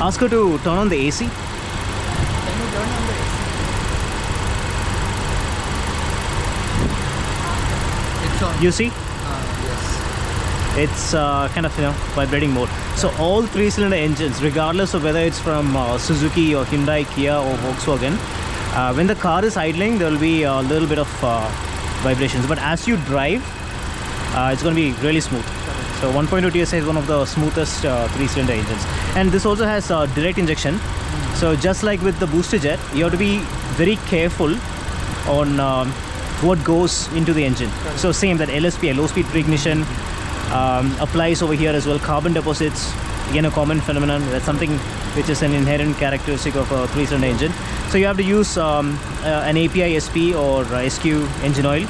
Ask her to turn on the AC. Can you turn on the AC? It's on. You see? Yes. It's kind of, vibrating mode. So all 3-cylinder engines, regardless of whether it's from Suzuki or Hyundai, Kia or Volkswagen, when the car is idling, there will be a little bit of vibrations. But as you drive, it's going to be really smooth. So 1.2 TSI is one of the smoothest 3-cylinder engines. And this also has direct injection. So just like with the booster jet, you have to be very careful on what goes into the engine. So same, that LSP, low speed preignition, applies over here as well. Carbon deposits, again a common phenomenon. That's something which is an inherent characteristic of a 3-cylinder engine. So you have to use an API SP or SQ engine oil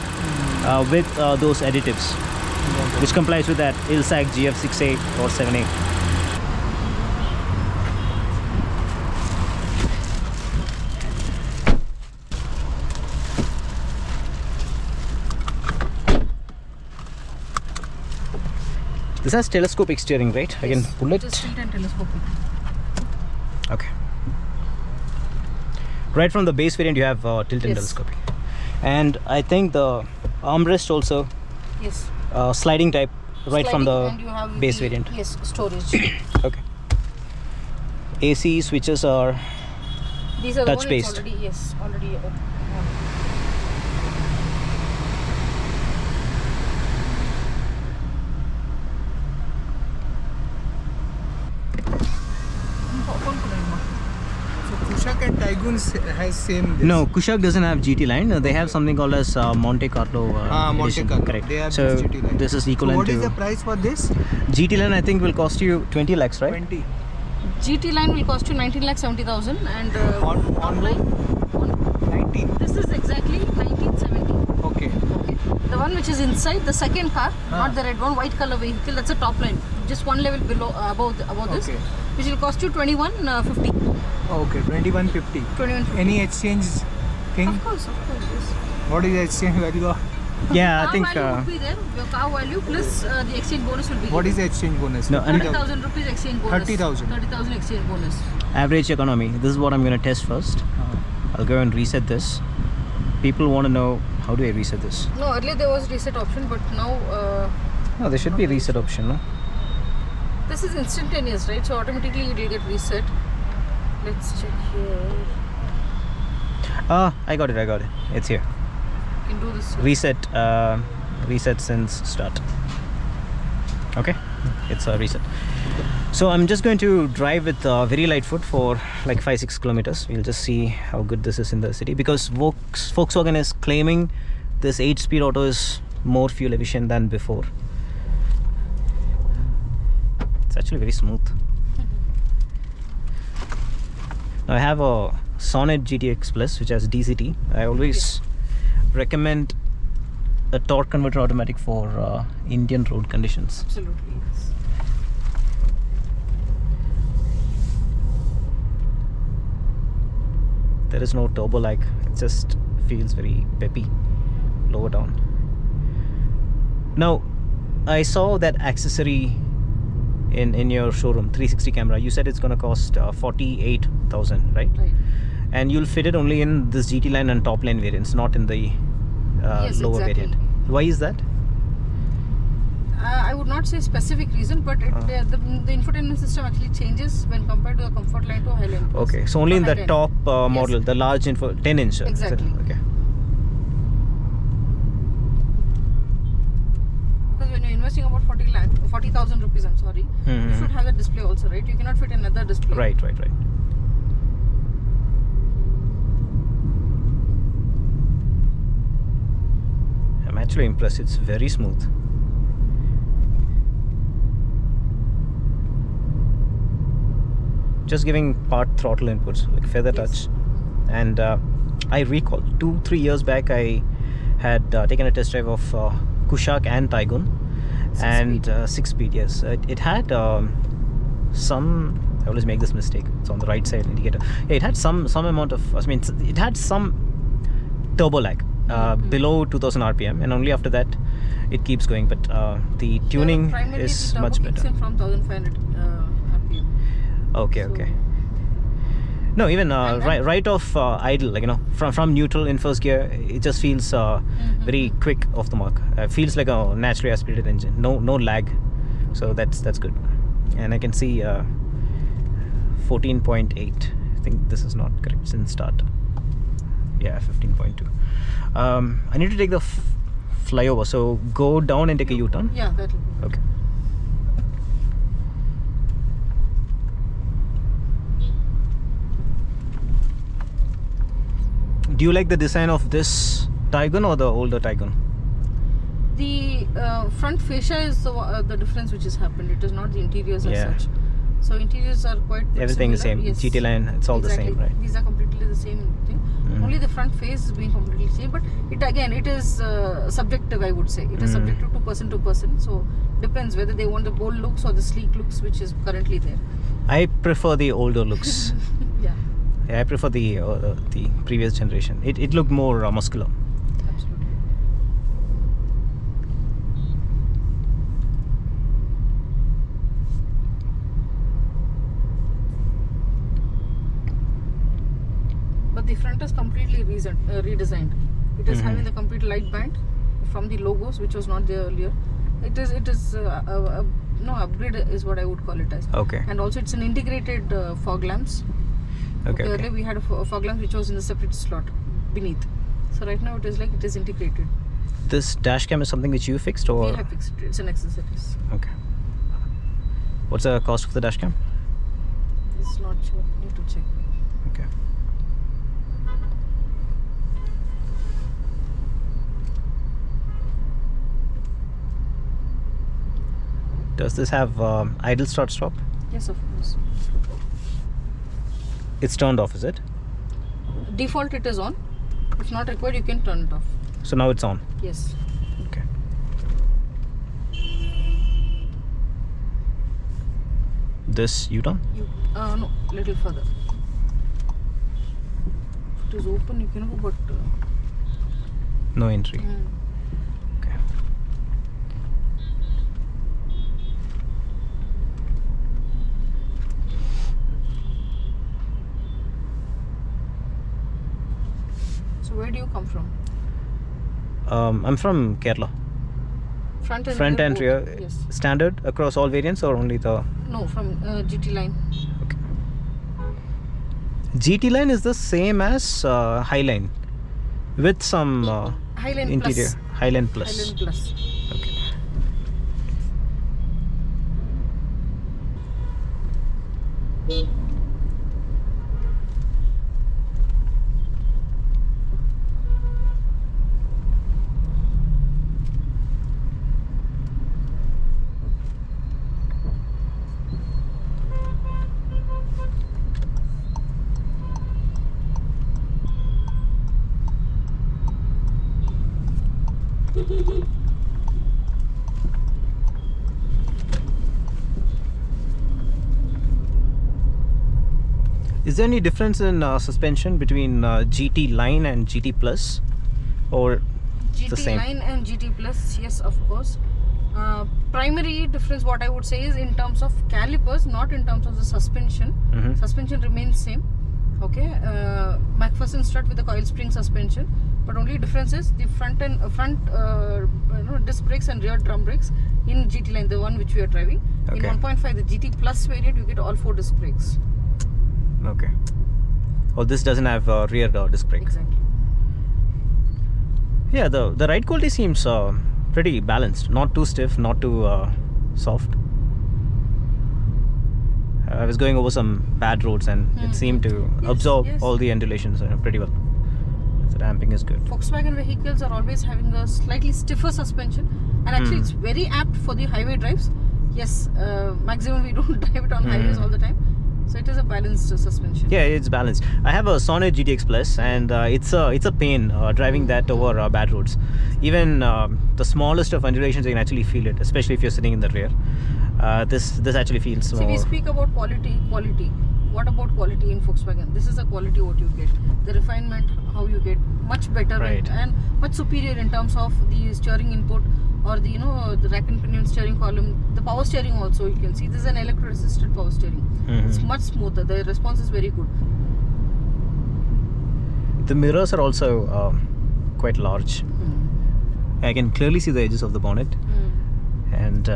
with those additives, which complies with that ILSAC GF6A or 7A. This has telescopic steering, right? Yes, I can pull it. Just tilt and telescopic. Okay. Right from the base variant, you have tilt and Yes. telescopic. And I think the armrest also Yes. sliding type right from Sliding, the and you have base the- variant. Yes, storage. Okay. AC switches are These are the touch one based. Already, yes, already. So Kushaq and Taigun has same this. no. Kushaq doesn't have GT line. They have something called as Monte Carlo Monte edition. Carlo. Correct. They have so this GT line. this is So equivalent what to is the price for this? GT line. I think will cost you 20 lakhs, right? 20. GT line will cost you 19,70,000 and On line. 19. This is exactly 1970. Okay. Okay. The one which is inside the second car, Ah. not the red one, white color vehicle. That's a top line, just one level below above this, Okay. which will cost you 2150. Okay. 2150. 2150. Any exchange thing? Of course, yes. What is the exchange value? Yeah, I Car think. value would be there. Your car value plus the exchange bonus will be. What is given. the exchange bonus? No, and- 30,000 rupees exchange bonus. 30,000. 30,000 exchange bonus. Average economy. This is what I'm going to test first. I'll go and reset this. People want to know, how do I reset this? No, earlier there was reset option, but now No, there should be a reset option, no? this is instantaneous, right? So automatically it will get reset. Let's check here. Ah, I got it. It's here. You can do this. Reset since start. Okay, it's a reset. So I'm just going to drive with very light foot for like 5-6 kilometers. We'll just see how good this is in the city, because Volkswagen is claiming this 8-speed auto is more fuel efficient than before. It's actually very smooth. Now I have a Sonnet GTX Plus which has DCT. I always recommend a torque converter automatic for Indian road conditions. Absolutely, yes. There is no turbo lag. It just feels very peppy lower down. Now I saw that accessory in your showroom, 360 camera. You said it's gonna cost 48,000, right? Right. And you'll fit it only in this GT line and top line variants, not in the Yes, lower exactly. variant. Why is that? I would not say specific reason, but the infotainment system actually changes when compared to the comfort line to Highline Plus. Okay, so only in the High-end. top model, Yes. the large 10-inch. Exactly. Okay. Because when you're investing about 40,000 rupees, I'm sorry, you should have the display also, right? You cannot fit another display. Right. I'm actually impressed. It's very smooth. Just giving part throttle inputs like feather touch. And I recall 2-3 years back I had taken a test drive of Kushaq and Taigun, and 6-speed. Yes, it had some. I always make this mistake. It's on the right side indicator. Yeah, it had some amount of. I mean, it had some turbo lag below 2000 RPM, and only after that it keeps going. But the tuning is much better. From 1500 RPM. Okay, So- okay. No, even right off idle, like, from neutral in first gear, it just feels very quick off the mark. Feels like a naturally aspirated engine. No lag, so that's good. And I can see 14.8. I think this is not correct since start. Yeah, 15.2. I need to take the flyover, so go down and take a U-turn. Yeah, that will be. Okay. Do you like the design of this Taigun or the older Taigun? The front fascia is the difference which has happened. It is not the interiors as Yeah. such. So interiors are quite Everything is similar. same. Yes. GT line, it's all Exactly. the same, right? These are completely the same thing. Only the front face is being completely same. But it is subjective, I would say. It is subjective to person. So depends whether they want the bold looks or the sleek looks, which is currently there. I prefer the older looks. Yeah, Yeah, I prefer the previous generation. It looked more muscular. absolutely. But the front is completely redesigned. It is having the complete light band from the logos, which was not there earlier. It is no upgrade is what I would call it as. Okay. And also it's an integrated fog lamps. Okay. Earlier we had a fog lamp which was in a separate slot beneath. So right now it is integrated. This dash cam is something which you fixed, or We have fixed it. It's an accessories. okay? What's the cost of the dash cam? It's not sure. Need to check. Okay. Does this have idle start stop? Yes, of course. It's turned off, is it? Default it is on. If not required, you can turn it off. So now it's on. Yes. Okay. This U-turn? No, little further. If it is open, you can go, but No entry. Okay. So where do you come from? I'm from Kerala. Front and rear. rear. Yes. Standard across all variants, or only the No, from GT line. okay. GT line is the same as Highline with some Highline interior. Plus. Highline Plus. Highline Plus. Okay. Is there any difference in suspension between GT Line and GT Plus, or GT the same? Line and GT Plus, yes, of course. Primary difference, what I would say, is in terms of calipers, not in terms of the suspension. Suspension remains same. Okay, McPherson strut with the coil spring suspension, but only difference is the front disc brakes and rear drum brakes in GT Line, the one which we are driving. Okay. In 1.5, the GT Plus variant, you get all 4 disc brakes. Okay. Oh, this doesn't have rear disc brake. Exactly. Yeah, the ride quality seems pretty balanced. Not too stiff, not too soft. I was going over some bad roads and it seemed to Yes, absorb yes. all the undulations pretty well. The damping is good. Volkswagen vehicles are always having a slightly stiffer suspension, and actually it's very apt for the highway drives. Yes, maximum we don't drive it on highways all the time, so it is a balanced suspension. Yeah, it's balanced. I have a Sonnet GTX Plus, and it's a pain driving that over bad roads. Even the smallest of undulations, you can actually feel it, especially if you're sitting in the rear. This actually feels See, more. we speak about quality. What about quality in Volkswagen? This is the quality what you get. The refinement, how you get much better Right. and much superior in terms of the steering input or the the rack and pinion steering column, the power steering also you can see. This is an electro assisted power steering. It's much smoother. The response is very good. The mirrors are also quite large. I can clearly see the edges of the bonnet, and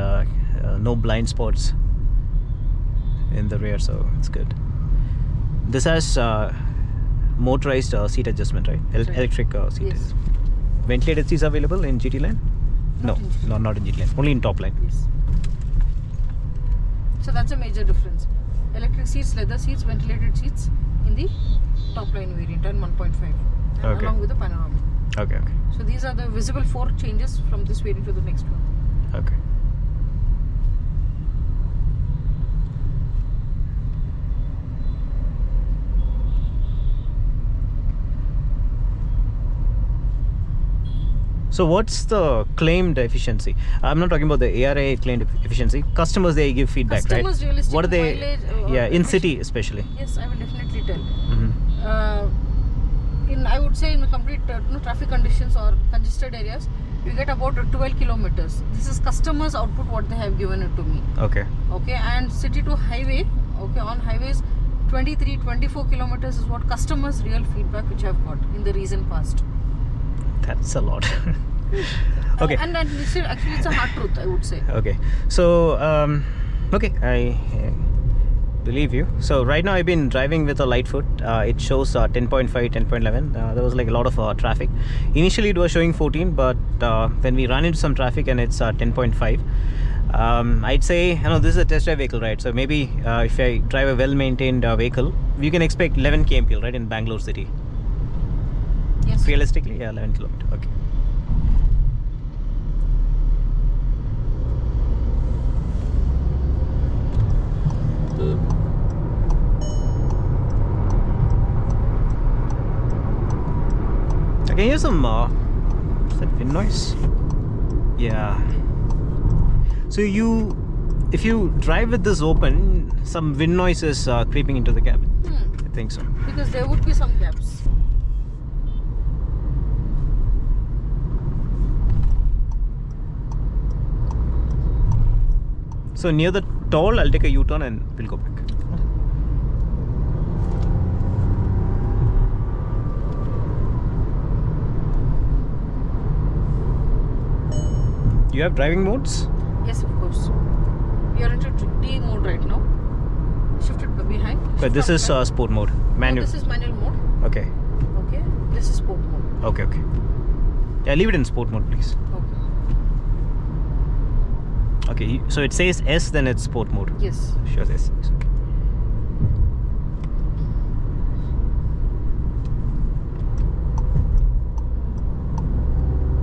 no blind spots in the rear, so it's good. This has motorized seat adjustment, right? Electric seat. Yes. Ventilated seats available in GT Line? Not in GT. Not in GT Line. Only in top line. Yes. So that's a major difference. Electric seats, leather seats, ventilated seats in the top line variant and 1.5, Okay. along with the panoramic. Okay. So these are the visible 4 changes from this variant to the next one. Okay. So what's the claimed efficiency? I'm not talking about the ARAI claimed efficiency. Customers, they give feedback, Customers right? realistic What are they? mileage, In city especially. Yes, I will definitely tell. Mm-hmm. I would say in the complete traffic conditions or congested areas, you get about 12 kilometers. This is customers' output what they have given it to me. Okay. Okay, and city to highway, okay, on highways 23-24 kilometers is what customers' real feedback which I've got in the recent past. That's a lot. Okay. And this is actually it's a hard truth, I would say. Okay. So, okay, I believe you. So right now I've been driving with a light foot. It shows 10.5, 10.11. There was like a lot of traffic. Initially it was showing 14, but when we run into some traffic and it's 10.5, I'd say, this is a test drive vehicle, right? So maybe if I drive a well-maintained vehicle, you can expect 11 kmpl, right, in Bangalore city. Yes. Realistically, yeah, 11 kilometers. Okay. I can hear some is that wind noise? Yeah. So if you drive with this open, some wind noise is creeping into the cabin. I think so. Because there would be some gaps. So near the toll, I'll take a U-turn and we'll go back. You have driving modes? Yes, of course. We are into D mode right now. Shifted behind. But this is sport mode. Manual. No, this is manual mode. Okay. Okay. This is sport mode. Okay. Yeah, leave it in sport mode, please. Okay, so it says S, then it's sport mode. Yes. Sure, yes. Okay.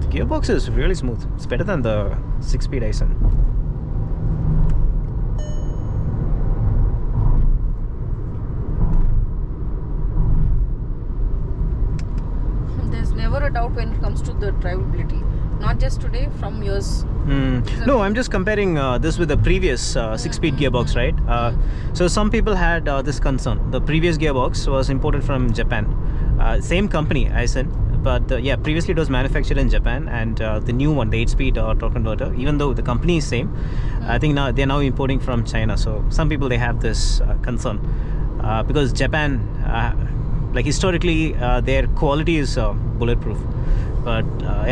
The gearbox is really smooth. It's better than the 6-speed Aisin. There's never a doubt when it comes to the drivability. Not just today, from years. No, I'm just comparing this with the previous 6-speed gearbox, right? So some people had this concern. The previous gearbox was imported from Japan. Same company, Aisin, but previously it was manufactured in Japan, and the new one, the 8-speed torque converter, even though the company is same, I think now they're now importing from China. So some people, they have this concern because Japan, like historically, their quality is bulletproof. But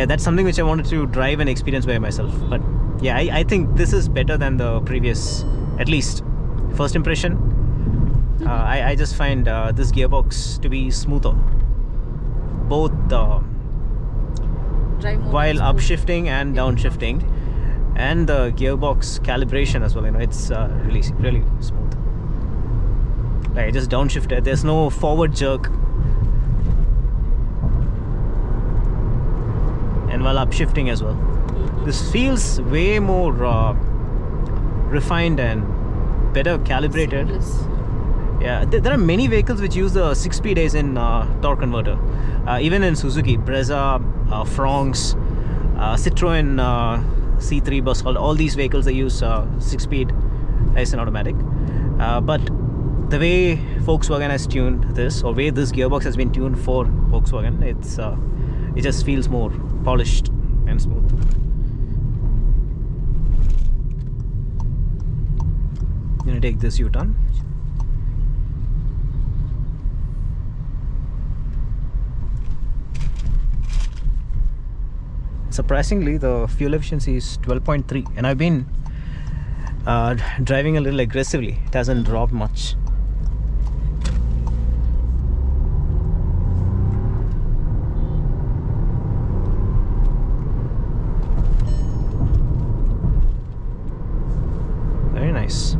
that's something which I wanted to drive and experience by myself. But yeah, I think this is better than the previous, at least first impression. I just find this gearbox to be smoother, both while upshifting and downshifting, and the gearbox calibration as well. It's really smooth. Like I just downshifted. There's no forward jerk. And while upshifting as well, this feels way more refined and better calibrated. Yeah, there are many vehicles which use the 6-speed Aisin torque converter. Even in Suzuki, Brezza, Fronx, Citroen C3 bus, all these vehicles, they use 6-speed Aisin automatic. But the way Volkswagen has tuned this, or way this gearbox has been tuned for Volkswagen, it just feels more polished and smooth. gonna take this U-turn. Surprisingly, the fuel efficiency is 12.3, and I've been driving a little aggressively. It hasn't dropped much. Very nice.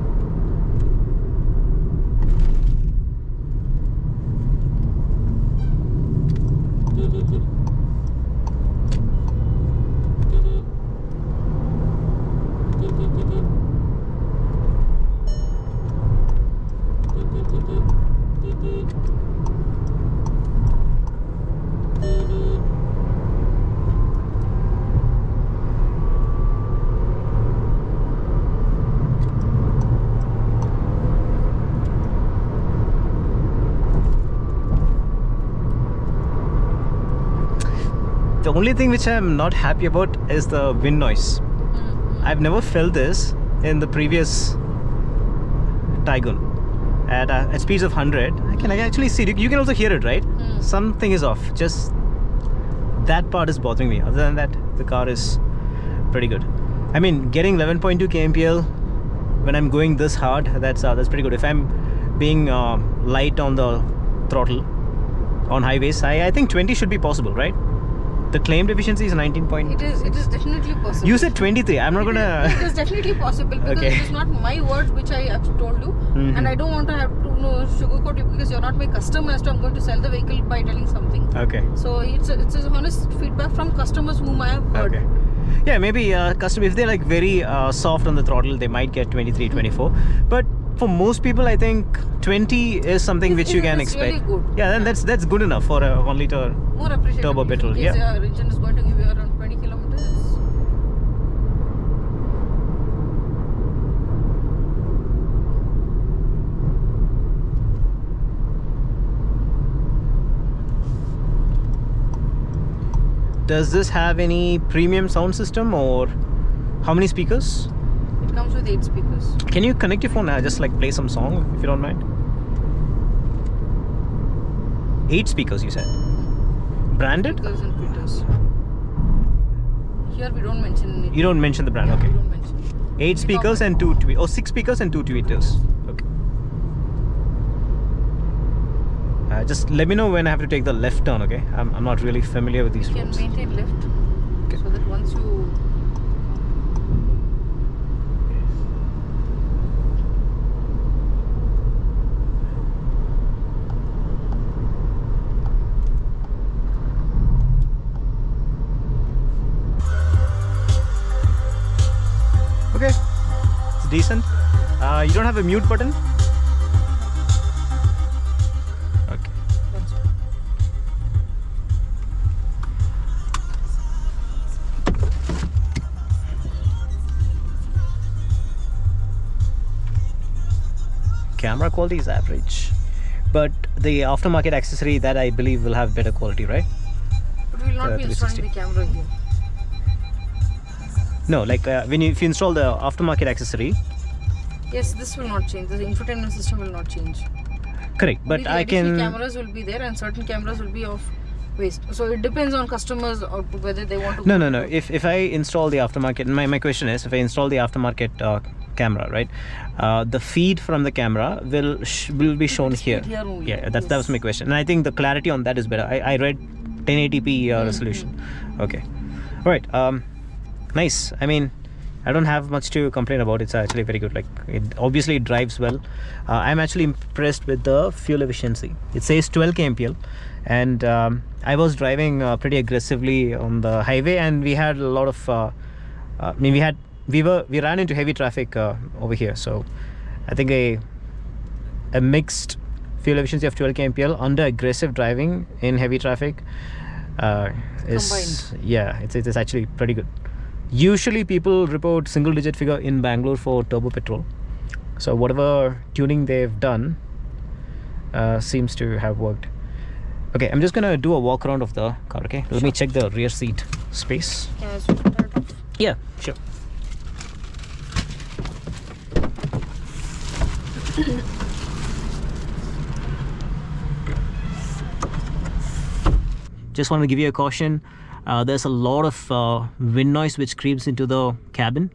The only thing which I'm not happy about is the wind noise. I've never felt this in the previous Taigun. At speeds of 100, I can actually see it. You can also hear it, right? Something is off. Just that part is bothering me. Other than that, the car is pretty good. I mean, getting 11.2 kmpl when I'm going this hard, that's pretty good. If I'm being light on the throttle on highways, I think 20 should be possible, right? The claimed efficiency is 19 point. It is definitely possible. You said 23. I'm not gonna. It is definitely possible because Okay. it is not my words which I have told you, and I don't want to have to sugarcoat you because you're not my customer. As to I'm going to sell the vehicle by telling something. Okay. So it's a honest feedback from customers whom I have heard. Okay. Yeah, maybe customer, if they're like very soft on the throttle, they might get 23, 24. But for most people, I think 20 is something which you can It's expect. really good. Yeah, then that's good enough for a 1 liter. More appreciated. Turbo if petrol, in case yeah. your engine is going to give you around 20 kilometers. Does this have any premium sound system, or how many speakers? It comes with 8 speakers. Can you connect your phone? Just like play some song if you don't mind. 8 speakers, you said. Branded? Speakers and tweeters. Here we don't mention it. You don't mention the brand. Okay. We don't mention. 8 speakers and 2 tweeters. Oh, 6 speakers and 2 tweeters. Okay. Just let me know when I have to take the left turn, okay? I'm not really familiar with these You can roads. maintain left. Okay. So that once you Okay, it's decent. You don't have a mute button? Okay. that's Camera quality is average, but the aftermarket accessory that I believe will have better quality, right? But we will not be installing 360. the camera here. No, like if you install the aftermarket accessory, Yes, this will not change. The infotainment system will not change. correct. But Only the I additional can. cameras will be there, and certain cameras will be of waste. So it depends on customers or whether they want to. No. If I install the aftermarket, my question is, if I install the aftermarket camera, right? The feed from the camera will be shown here. Here only. Yeah, that was Yes. my question, and I think the clarity on that is better. I read 1080p resolution. Okay, all right. Nice. I mean, I don't have much to complain about. It's actually very good. Like, it obviously drives well. I'm actually impressed with the fuel efficiency. It says 12 kmpl, and I was driving pretty aggressively on the highway, and we had a lot of. I mean, we ran into heavy traffic over here. So, I think a mixed fuel efficiency of 12 kmpl under aggressive driving in heavy traffic is Combined. yeah, it's actually pretty good. Usually people report single digit figure in Bangalore for turbo petrol, so whatever tuning they've done seems to have worked. Okay, I'm just gonna do a walk around of the car. Okay, let me check the rear seat space. Can I switch that off? Yeah, sure. Just want to give you a caution. There's a lot of wind noise which creeps into the cabin,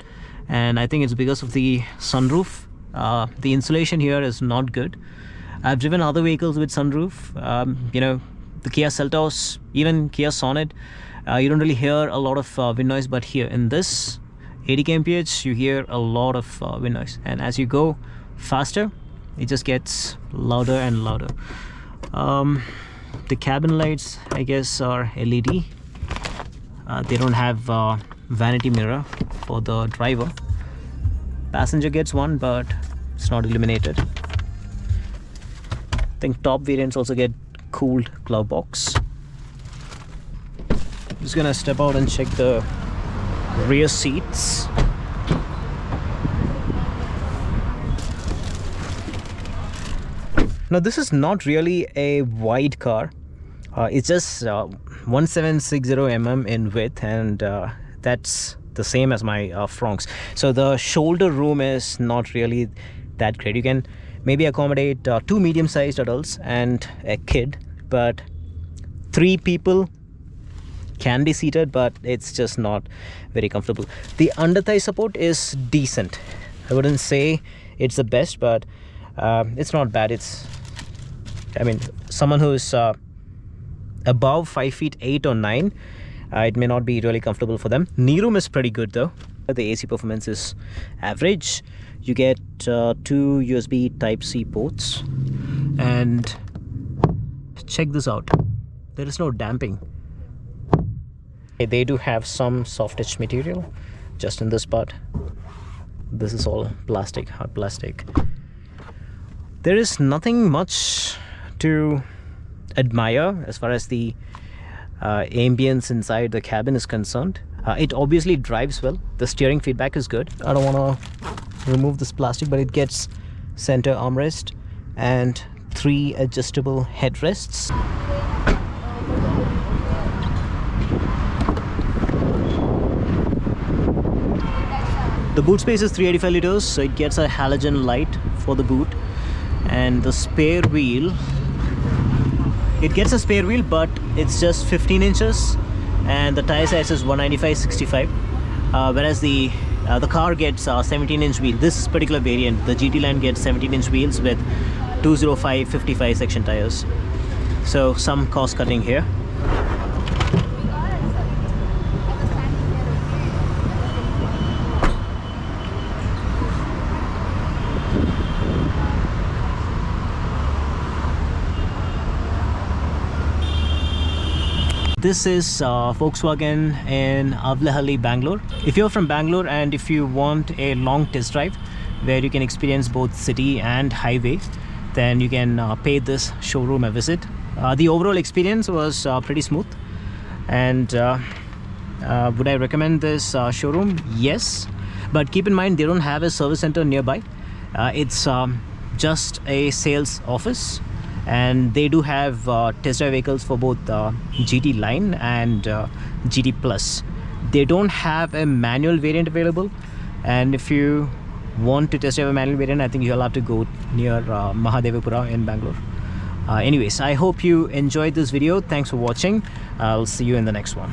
and I think it's because of the sunroof. The insulation here is not good. I've driven other vehicles with sunroof, you know, the Kia Seltos, even Kia Sonet. You don't really hear a lot of wind noise, but here in this 80 kmph you hear a lot of wind noise, and as you go faster it just gets louder and louder. The cabin lights, I guess, are LED. They don't have vanity mirror for the driver. Passenger gets one, but it's not illuminated. I think top variants also get cooled glove box. Just gonna step out and check the rear seats. Now this is not really a wide car. It's just 1760 mm in width, and that's the same as my Fronx. So the shoulder room is not really that great. You can maybe accommodate 2 medium-sized adults and a kid, but 3 people can be seated, but it's just not very comfortable. The under-thigh support is decent. I wouldn't say it's the best, but it's not bad. It's, I mean, someone who's above 5'8" or 9, it may not be really comfortable for them. Knee room is pretty good though. The AC performance is average. You get 2 USB Type-C ports, and check this out. There is no damping. They do have some soft edge material just in this part. This is all plastic, hard plastic. There is nothing much to admire as far as the ambience inside the cabin is concerned. It obviously drives well. The steering feedback is good. I don't want to remove this plastic, but it gets center armrest and 3 adjustable headrests. The boot space is 385 liters, so it gets a halogen light for the boot. And the spare wheel, it gets a spare wheel, but it's just 15 inches, and the tire size is 195/65, whereas the car gets 17-inch wheel. This particular variant, the GT Line, gets 17-inch wheels with 205/55 section tires. So some cost cutting here. This is Volkswagen in Avlahalli, Bangalore. If you're from Bangalore and if you want a long test drive where you can experience both city and highway, then you can pay this showroom a visit. The overall experience was pretty smooth. And would I recommend this showroom? Yes. But keep in mind, they don't have a service center nearby. It's just a sales office. And they do have test drive vehicles for both GT Line and GT Plus. They don't have a manual variant available, and if you want to test drive a manual variant, I think you'll have to go near Mahadevapura in Bangalore. Anyways, I hope you enjoyed this video. Thanks for watching. I'll see you in the next one.